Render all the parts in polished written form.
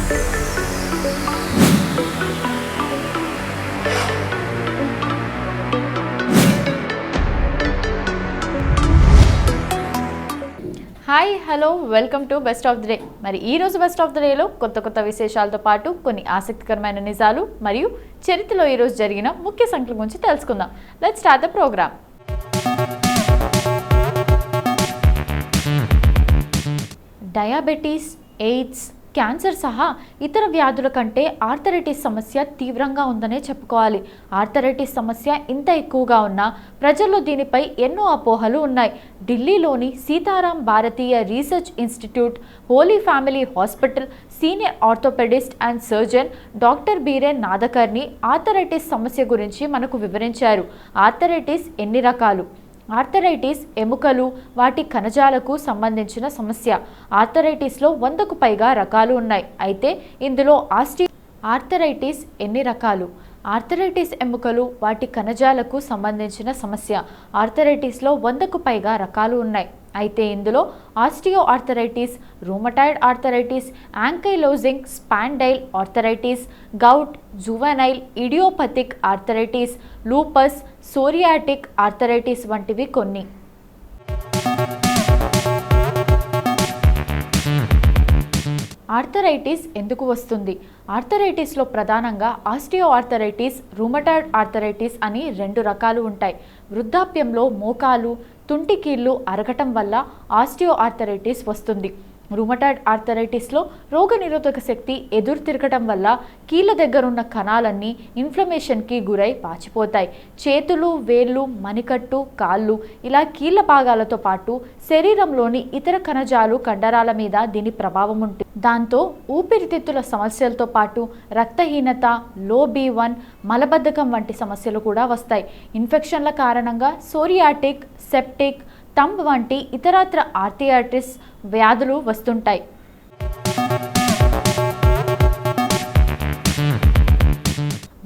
Hi hello welcome to best of the day. మరి ఈ రోజు బెస్ట్ ఆఫ్ ది డేలో కొత్త విశేషాలతో పాటు కొన్ని ఆసక్తికరమైన నిజాలు మరియు చరిత్రలో ఈరోజు జరిగిన ముఖ్య సంఖ్యల గురించి తెలుసుకుందాం. Let's start the programme. Diabetes, AIDS, cancer సహా ఇతర వ్యాధుల కంటే ఆర్థరైటిస్ సమస్య తీవ్రంగా ఉందనే చెప్పుకోవాలి. ఆర్థరైటిస్ సమస్య ఇంత ఎక్కువగా ఉన్నా ప్రజల్లో దీనిపై ఎన్నో అపోహలు ఉన్నాయి. ఢిల్లీలోని Sitaram Bhartia research institute holy family hospital senior orthopedist and surgeon doctor Biren Nadkarni arthritis సమస్య గురించి మనకు వివరించారు. ఆర్థరైటిస్ ఎన్ని రకాలు? ఆర్థరైటిస్ ఎముకలు, వాటి కణజాలకు సంబంధించిన సమస్య. ఆర్థరైటిస్లో 100కు పైగా రకాలు ఉన్నాయి. అయితే ఇందులో ఆర్థరైటిస్ ఎన్ని రకాలు? ఆర్థరైటిస్ ఎముకలు, వాటి కణజాలకు సంబంధించిన సమస్య. ఆర్థరైటిస్లో 100కు పైగా రకాలు ఉన్నాయి. అయితే ఇందులో osteo arthritis, rheumatoid arthritis, ankylosing spondyle arthritis, gout, juvenile idiopathic arthritis, lupus, psoriatic arthritis వంటివి కొన్ని. ఆర్థరైటిస్ ఎందుకు వస్తుంది? ఆర్థరైటిస్లో ప్రధానంగా ఆస్టియో ఆర్థరైటిస్, రూమటాయిడ్ ఆర్థరైటిస్ అని 2 రకాలు ఉంటాయి. వృద్ధాప్యంలో మోకాలు, తుంటి కీళ్ళు అరగటం వల్ల ఆస్టియో ఆర్థరైటిస్ వస్తుంది. రూమటాయిడ్ ఆర్థరైటిస్లో రోగనిరోధక శక్తి ఎదురు తిరగటం వల్ల కీళ్ళ దగ్గరున్న కణాలన్నీ ఇన్ఫ్లమేషన్కి గురై పాచిపోతాయి. చేతులు, వేళ్ళు, మణికట్టు, కాళ్ళు ఇలా కీళ్ళ భాగాలతో పాటు శరీరంలోని ఇతర కణజాలు, కండరాల మీద దీని ప్రభావం ఉంటుంది. దాంతో ఊపిరితిత్తుల సమస్యలతో పాటు రక్తహీనత, లో B1, మలబద్ధకం వంటి సమస్యలు కూడా వస్తాయి. ఇన్ఫెక్షన్ల కారణంగా సోరియాటిక్, సెప్టిక్, థంబ్ వంటి ఇతరత్ర ఆర్థరైటిస్ వ్యాధులు వస్తుంటాయి.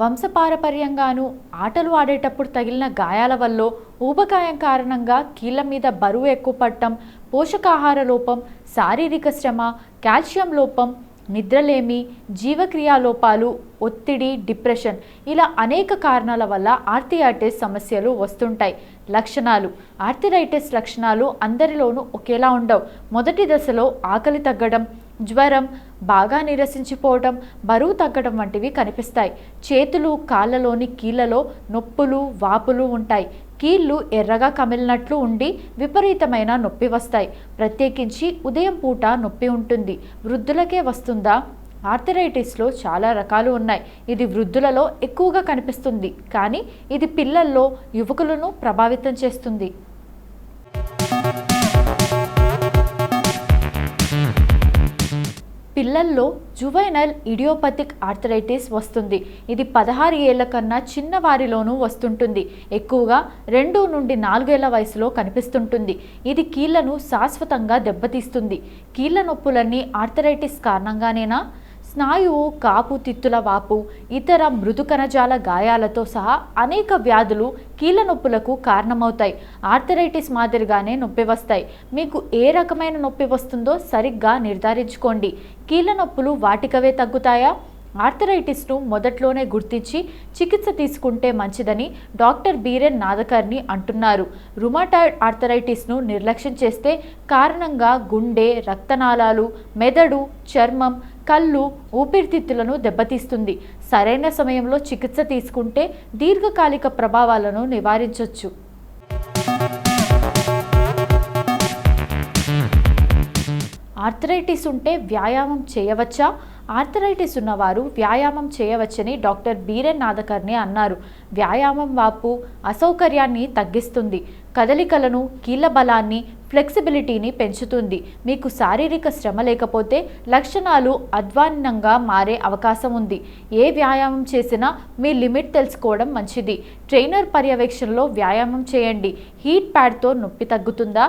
వంశపారపర్యంగాను, ఆటలు ఆడేటప్పుడు తగిలిన గాయాల వల్ల, ఊబకాయం కారణంగా కీళ్ళ మీద బరువు ఎక్కువ పడటం, పోషకాహార లోపం, శారీరక శ్రమ, కాల్షియం లోపం, నిద్రలేమి, జీవక్రియా లోపాలు, ఒత్తిడి, డిప్రెషన్ ఇలా అనేక కారణాల వల్ల ఆర్థరైటిస్ సమస్యలు వస్తుంటాయి. లక్షణాలు. ఆర్థరైటిస్ లక్షణాలు అందరిలోనూ ఒకేలా ఉండవు. మొదటి దశలో ఆకలి తగ్గడం, జ్వరం, బాగా నీరసించిపోవడం, బరువు తగ్గడం వంటివి కనిపిస్తాయి. చేతులు, కాళ్ళలోని కీళ్ళలో నొప్పులు, వాపులు ఉంటాయి. కీళ్ళు ఎర్రగా కమిలినట్లు ఉండి విపరీతమైన నొప్పి వస్తాయి. ప్రత్యేకించి ఉదయం పూట నొప్పి ఉంటుంది. వృద్ధులకే వస్తుందా? ఆర్థరైటిస్లో చాలా రకాలు ఉన్నాయి. ఇది వృద్ధులలో ఎక్కువగా కనిపిస్తుంది, కానీ ఇది పిల్లల్లో, యువకులను ప్రభావితం చేస్తుంది. పిల్లల్లో జువైనల్ ఇడియోపథిక్ ఆర్థరైటిస్ వస్తుంది. ఇది 16 ఏళ్ల కన్నా చిన్న వారిలోనూ వస్తుంటుంది. ఎక్కువగా 2 నుండి 4 ఏళ్ల వయసులో కనిపిస్తుంటుంది. ఇది కీళ్లను శాశ్వతంగా దెబ్బతీస్తుంది. కీళ్ల నొప్పులన్నీ ఆర్థరైటిస్ కారణంగానేనా? స్నాయువు, కాపు, తిత్తుల వాపు, ఇతర మృదు కణజాల గాయాలతో సహా అనేక వ్యాధులు కీళ్ళ నొప్పులకు కారణమవుతాయి. ఆర్థరైటిస్ మాదిరిగానే నొప్పి వస్తాయి. మీకు ఏ రకమైన నొప్పి వస్తుందో సరిగ్గా నిర్ధారించుకోండి. కీళ్ళ నొప్పులు వాటికవే తగ్గుతాయా? ఆర్థరైటిస్ను మొదట్లోనే గుర్తించి చికిత్స తీసుకుంటే మంచిదని డాక్టర్ బీరేన్ నాదకర్ని అంటున్నారు. రుమటాయిడ్ ఆర్థరైటిస్ను నిర్లక్ష్యం చేస్తే కారణంగా గుండె, రక్తనాళాలు, మెదడు, చర్మం, కళ్ళు, ఊపిరితిత్తులను దెబ్బతీస్తుంది. సరైన సమయంలో చికిత్స తీసుకుంటే దీర్ఘకాలిక ప్రభావాలను నివారించవచ్చు. ఆర్థరైటిస్ ఉంటే వ్యాయామం చేయవచ్చా? ఆర్థరైటిస్ ఉన్నవారు వ్యాయామం చేయవచ్చని డాక్టర్ బీరేన్ నాదకర్ని అన్నారు. వ్యాయామం వాపు, అసౌకర్యాన్ని తగ్గిస్తుంది. కదలికలను, కీళ్ళ బలాన్ని, ఫ్లెక్సిబిలిటీని పెంచుతుంది. మీకు శారీరక శ్రమ లేకపోతే లక్షణాలు అధ్వాన్నంగా మారే అవకాశం ఉంది. ఏ వ్యాయామం చేసినా మీ లిమిట్ తెలుసుకోవడం మంచిది. ట్రైనర్ పర్యవేక్షణలో వ్యాయామం చేయండి. హీట్ ప్యాడ్తో నొప్పి తగ్గుతుందా?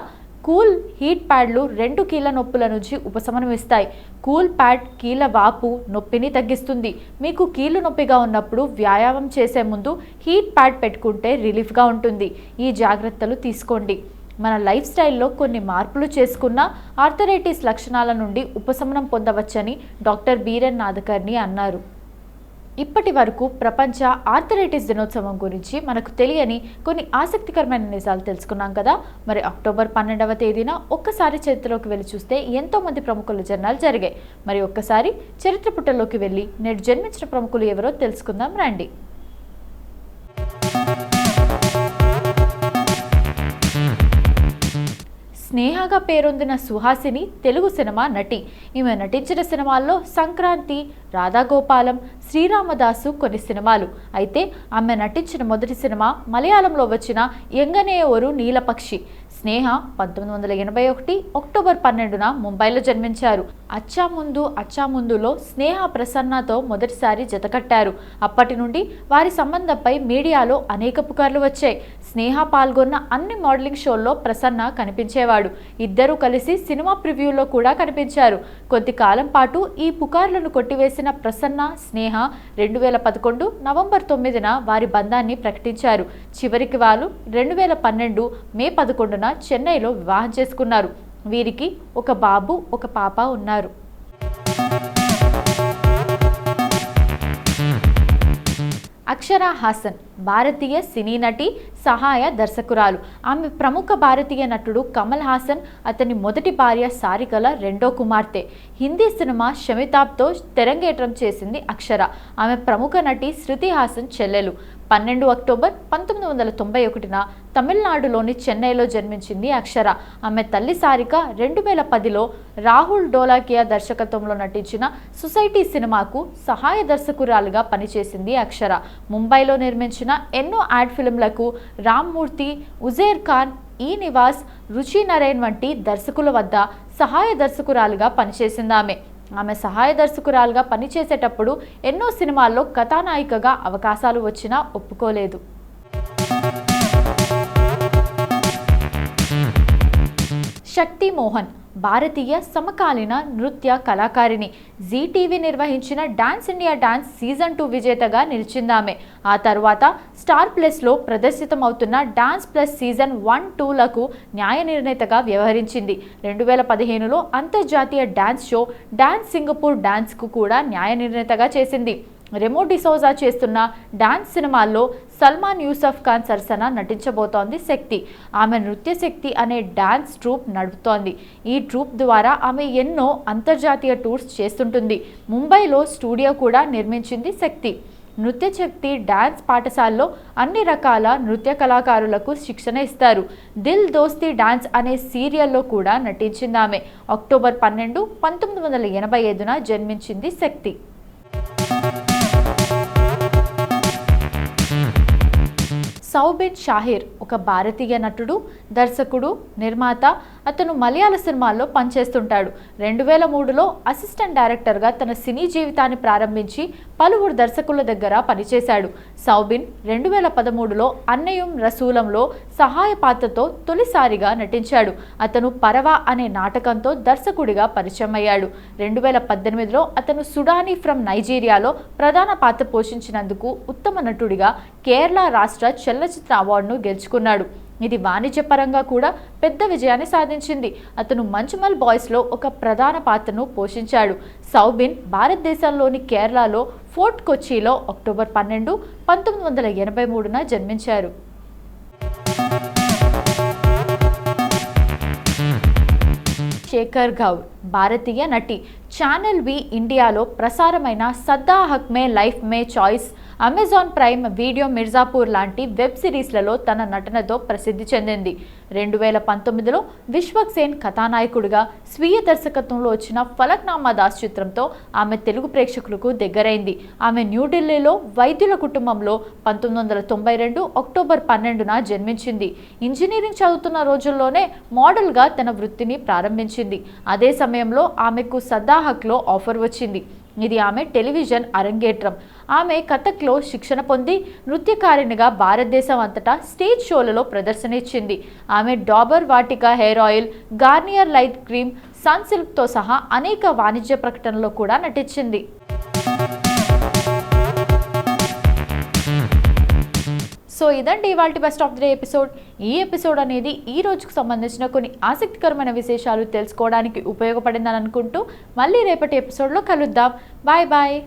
కూల్ హీట్ ప్యాడ్లు 2 కీళ్ళ నొప్పుల నుంచి ఉపశమనం ఇస్తాయి. కూల్ ప్యాడ్ కీళ్ళ వాపు, నొప్పిని తగ్గిస్తుంది. మీకు కీళ్ళు నొప్పిగా ఉన్నప్పుడు వ్యాయామం చేసే ముందు హీట్ ప్యాడ్ పెట్టుకుంటే రిలీఫ్గా ఉంటుంది. ఈ జాగ్రత్తలు తీసుకోండి. మన లైఫ్ స్టైల్లో కొన్ని మార్పులు చేసుకున్న ఆర్థరైటిస్ లక్షణాల నుండి ఉపశమనం పొందవచ్చని డాక్టర్ బీరెన్ నాదకర్ని అన్నారు. ఇప్పటి వరకు ప్రపంచ ఆర్థరైటిస్ దినోత్సవం గురించి మనకు తెలియని కొన్ని ఆసక్తికరమైన నిజాలు తెలుసుకున్నాం కదా. మరి అక్టోబర్ 12వ తేదీన ఒక్కసారి చరిత్రలోకి వెళ్ళి చూస్తే ఎంతో మంది ప్రముఖుల జన్మాలు జరిగాయి. మరి ఒక్కసారి చరిత్ర పుటల్లోకి వెళ్ళి నేడు జన్మించిన ప్రముఖులు ఎవరో తెలుసుకుందాం రండి. స్నేహగా పేరొందిన సుహాసిని తెలుగు సినిమా నటి. ఈమె నటించిన సినిమాల్లో సంక్రాంతి, రాధాగోపాలం, శ్రీరామదాసు కొన్ని సినిమాలు. అయితే ఆమె నటించిన మొదటి సినిమా మలయాళంలో వచ్చిన ఎంగనే ఓరు నీలపక్షి. స్నేహ 1981 అక్టోబర్ 12న ముంబైలో జన్మించారు. అచ్చాముందులో స్నేహ ప్రసన్నతో మొదటిసారి జతకట్టారు. అప్పటి నుండి వారి సంబంధంపై మీడియాలో అనేక పుకార్లు వచ్చాయి. స్నేహ పాల్గొన్న అన్ని మోడలింగ్ షోల్లో ప్రసన్న కనిపించేవాడు. ఇద్దరూ కలిసి సినిమా ప్రివ్యూలో కూడా కనిపించారు. కొద్ది కాలం పాటు ఈ పుకార్లను కొట్టివేసిన ప్రసన్న, స్నేహ 2011 నవంబర్ 9న వారి బంధాన్ని ప్రకటించారు. చివరికి వాళ్ళు 2012 మే 11న చెన్నైలో వివాహం చేసుకున్నారు. వీరికి ఒక బాబు, ఒక పాప ఉన్నారు. అక్షరా హాసన్ భారతీయ సినీ నటి, సహాయ దర్శకురాలు. ఆమె ప్రముఖ భారతీయ నటుడు కమల్ హాసన్, అతని మొదటి భార్య సారికల రెండో కుమార్తె. హిందీ సినిమా షమితాబ్తో తెరంగేట్రం చేసింది అక్షర. ఆమె ప్రముఖ నటి శృతి హాసన్ చెల్లెలు. 12 అక్టోబర్ 1991న తమిళనాడులోని చెన్నైలో జన్మించింది అక్షర. ఆమె తల్లి సారిక 2010లో రాహుల్ డోలాకియా దర్శకత్వంలో నటించిన సొసైటీ సినిమాకు సహాయ దర్శకురాలుగా పనిచేసింది అక్షర. ముంబైలో నిర్మించిన ఎన్నో యాడ్ ఫిల్మ్లకు రామ్మూర్తి, ఉజేర్ ఖాన్, ఈ నివాస్, రుచి నరేన్ వంటి దర్శకుల వద్ద సహాయ దర్శకురాలుగా పనిచేసింది ఆమె సహాయ దర్శకురాలుగా పనిచేసేటప్పుడు ఎన్నో సినిమాల్లో కథానాయికగా అవకాశాలు వచ్చినా ఒప్పుకోలేదు. శక్తి మోహన్ భారతీయ సమకాలీన నృత్య కళాకారిణి. జీ టీవీ నిర్వహించిన డాన్స్ ఇండియా డాన్స్ సీజన్ 2 విజేతగా నిలిచిందామె. ఆ తర్వాత స్టార్ ప్లస్లో ప్రదర్శితమవుతున్న డాన్స్ ప్లస్ సీజన్ 1, 2లకు న్యాయ నిర్ణేతగా వ్యవహరించింది. 2015లో అంతర్జాతీయ డాన్స్ షో డాన్స్ సింగపూర్ డాన్స్కు కూడా న్యాయ నిర్ణేతగా చేసింది. రెమో డిసోజా చేస్తున్న డాన్స్ సినిమాల్లో సల్మాన్ యూసఫ్ ఖాన్ సరసన నటించబోతోంది శక్తి. ఆమె నృత్య శక్తి అనే డాన్స్ ట్రూప్ నడుపుతోంది. ఈ ట్రూప్ ద్వారా ఆమె ఎన్నో అంతర్జాతీయ టూర్స్ చేస్తుంటుంది. ముంబైలో స్టూడియో కూడా నిర్మించింది శక్తి. నృత్య శక్తి డాన్స్ పాఠశాలలో అన్ని రకాల నృత్య కళాకారులకు శిక్షణ ఇస్తారు. దిల్ దోస్తీ డాన్స్ అనే సీరియల్లో కూడా నటించింది ఆమె. అక్టోబర్ 12, 1985న జన్మించింది శక్తి. సౌబిన్ షాహిర్ ఒక భారతీయ నటుడు, దర్శకుడు, నిర్మాత. అతను మలయాళ సినిమాల్లో పనిచేస్తుంటాడు. 2003లో అసిస్టెంట్ డైరెక్టర్గా తన సినీ జీవితాన్ని ప్రారంభించి పలువురు దర్శకుల దగ్గర పనిచేశాడు. సౌబిన్ 2013లో అన్నయం రసూలంలో సహాయ పాత్రతో తొలిసారిగా నటించాడు. అతను పరవా అనే నాటకంతో దర్శకుడిగా పరిచయం అయ్యాడు. 2018లో అతను సుడానీ ఫ్రమ్ నైజీరియాలో ప్రధాన పాత్ర పోషించినందుకు ఉత్తమ నటుడిగా కేరళ రాష్ట్ర చలనచిత్ర అవార్డును గెలుచుకున్నాడు. ఇది వాణిజ్యపరంగా కూడా పెద్ద విజయాన్ని సాధించింది. అతను మంచుమల్ బాయ్స్లో ఒక ప్రధాన పాత్రను పోషించాడు. సౌబిన్ భారతదేశంలోని కేరళలో ఫోర్ట్ కొచ్చిలో అక్టోబర్ 12, 1983న జన్మించారు. శేఖర్ గౌర్ భారతీయ నటి. ఛానల్ వి ఇండియాలో ప్రసారమైన Sadda Haq my life my choice, Amazon Prime video, Mirzapur లాంటి వెబ్ సిరీస్లలో తన నటనతో ప్రసిద్ధి చెందింది. 2019లో విశ్వక్ సేన్ కథానాయకుడిగా స్వీయ దర్శకత్వంలో వచ్చిన ఫలక్నామా దాస్ చిత్రంతో ఆమె తెలుగు ప్రేక్షకులకు దగ్గరైంది. ఆమె న్యూఢిల్లీలో వైద్యుల కుటుంబంలో 1992 అక్టోబర్ 12న జన్మించింది. ఇంజనీరింగ్ చదువుతున్న రోజుల్లోనే మోడల్గా తన వృత్తిని ప్రారంభించింది. అదే సమయంలో ఆమెకు సద్దా హక్లో ఆఫర్ వచ్చింది. ఇది ఆమె టెలివిజన్ అరంగేట్రం. ఆమె కథక్లో శిక్షణ పొంది నృత్యకారిణిగా భారతదేశం అంతటా స్టేజ్ షోలలో ప్రదర్శన ఇచ్చింది. ఆమె Dabur Vatika hair oil, Garnier light cream, సన్ సిల్క్తో సహా అనేక వాణిజ్య ప్రకటనలో కూడా నటించింది. సో ఇదండి ఇవాల్టి best of the day episode. ఈ ఎపిసోడ్ అనేది ఈ రోజుకు సంబంధించిన కొన్ని ఆసక్తికరమైన విశేషాలు తెలుసుకోవడానికి ఉపయోగపడిందని అనుకుంటూ మళ్ళీ రేపటి ఎపిసోడ్లో కలుద్దాం. Bye bye.